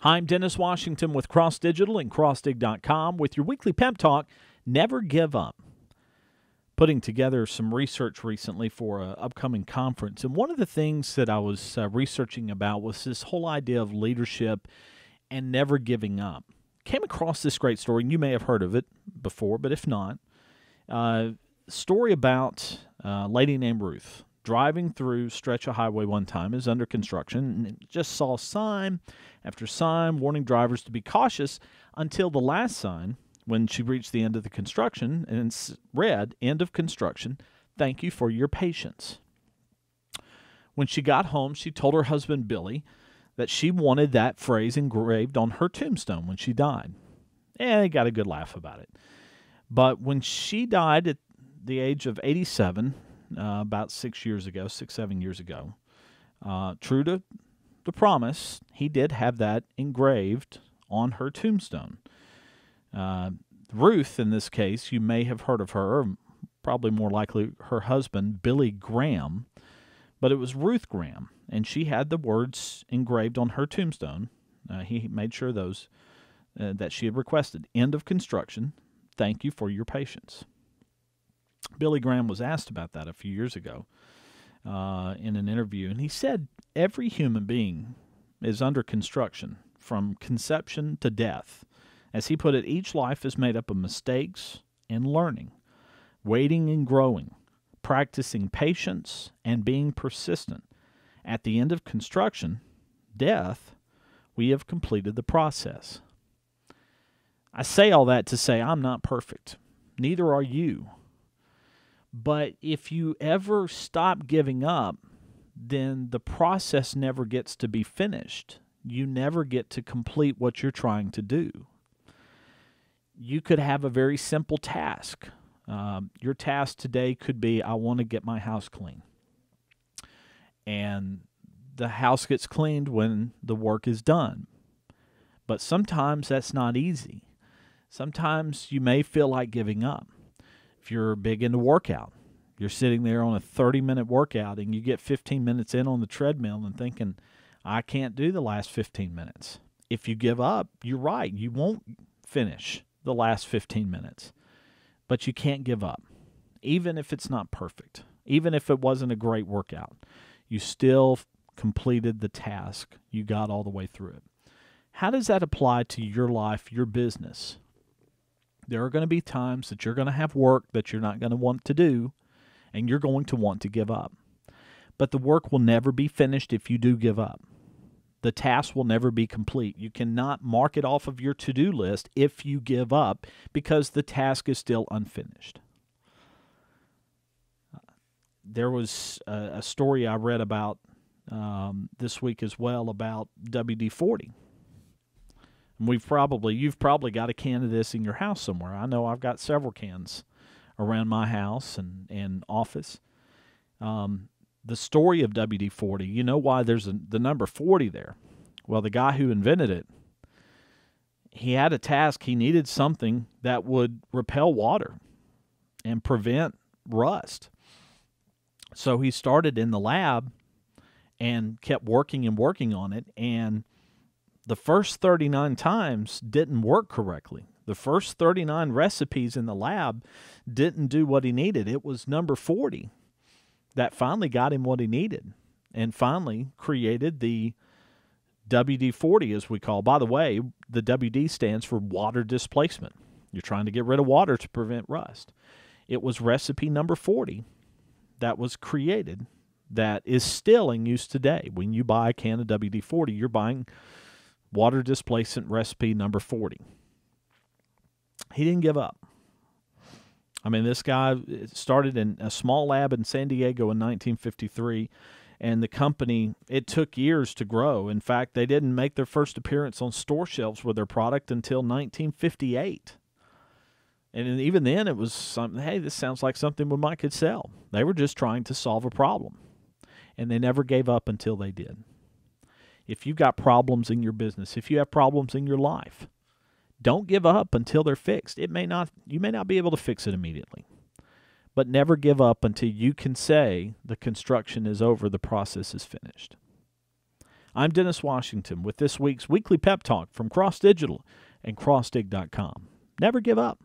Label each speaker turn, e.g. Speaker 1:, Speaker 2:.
Speaker 1: Hi, I'm Dennis Washington with Cross Digital and CrossDig.com with your weekly pep talk, Never Give Up. Putting together some research recently for an upcoming conference, and one of the things that I was researching about was this whole idea of leadership and never giving up. Came across this great story, and you may have heard of it before, but if not, story about a lady named Ruth driving through stretch of highway one time. Is under construction and just saw sign after sign warning drivers to be cautious until the last sign when she reached the end of the construction and read, "End of construction. Thank you for your patience." When she got home, she told her husband Billy that she wanted that phrase engraved on her tombstone when she died. And he got a good laugh about it. But when she died at the age of 87, about 7 years ago, true to the promise, he did have that engraved on her tombstone. Ruth, in this case, you may have heard of her, or probably more likely her husband, Billy Graham, but it was Ruth Graham, and she had the words engraved on her tombstone. He made sure those that she had requested. "End of construction. Thank you for your patience." Billy Graham was asked about that a few years ago in an interview, and he said every human being is under construction from conception to death. As he put it, each life is made up of mistakes and learning, waiting and growing, practicing patience and being persistent. At the end of construction, death, we have completed the process. I say all that to say I'm not perfect. Neither are you. But if you ever stop giving up, then the process never gets to be finished. You never get to complete what you're trying to do. You could have a very simple task. Your task today could be, I want to get my house clean. And the house gets cleaned when the work is done. But sometimes that's not easy. Sometimes you may feel like giving up. If you're big into workout, you're sitting there on a 30-minute workout and you get 15 minutes in on the treadmill and thinking, I can't do the last 15 minutes. If you give up, you're right. You won't finish the last 15 minutes. But you can't give up. Even if it's not perfect, even if it wasn't a great workout, you still completed the task. You got all the way through it. How does that apply to your life, your business? There are going to be times that you're going to have work that you're not going to want to do, and you're going to want to give up. But the work will never be finished if you do give up. The task will never be complete. You cannot mark it off of your to-do list if you give up because the task is still unfinished. There was a story I read about this week as well about WD-40. You've probably got a can of this in your house somewhere. I know I've got several cans around my house and office. The story of WD-40, you know why there's the number 40 there. Well, the guy who invented it, he had a task. He needed something that would repel water and prevent rust. So he started in the lab and kept working and working on it, and the first 39 times didn't work correctly. The first 39 recipes in the lab didn't do what he needed. It was number 40 that finally got him what he needed and finally created the WD-40, as we call. By the way, the WD stands for water displacement. You're trying to get rid of water to prevent rust. It was recipe number 40 that was created that is still in use today. When you buy a can of WD-40, you're buying water displacement recipe number 40. He didn't give up. I mean, this guy started in a small lab in San Diego in 1953, and the company, it took years to grow. In fact, they didn't make their first appearance on store shelves with their product until 1958. And even then, it was something, hey, this sounds like something we might could sell. They were just trying to solve a problem, and they never gave up until they did. If you've got problems in your business, if you have problems in your life, don't give up until they're fixed. You may not be able to fix it immediately, but never give up until you can say the construction is over, the process is finished. I'm Dennis Washington with this week's Weekly Pep Talk from Cross Digital and CrossDig.com. Never give up.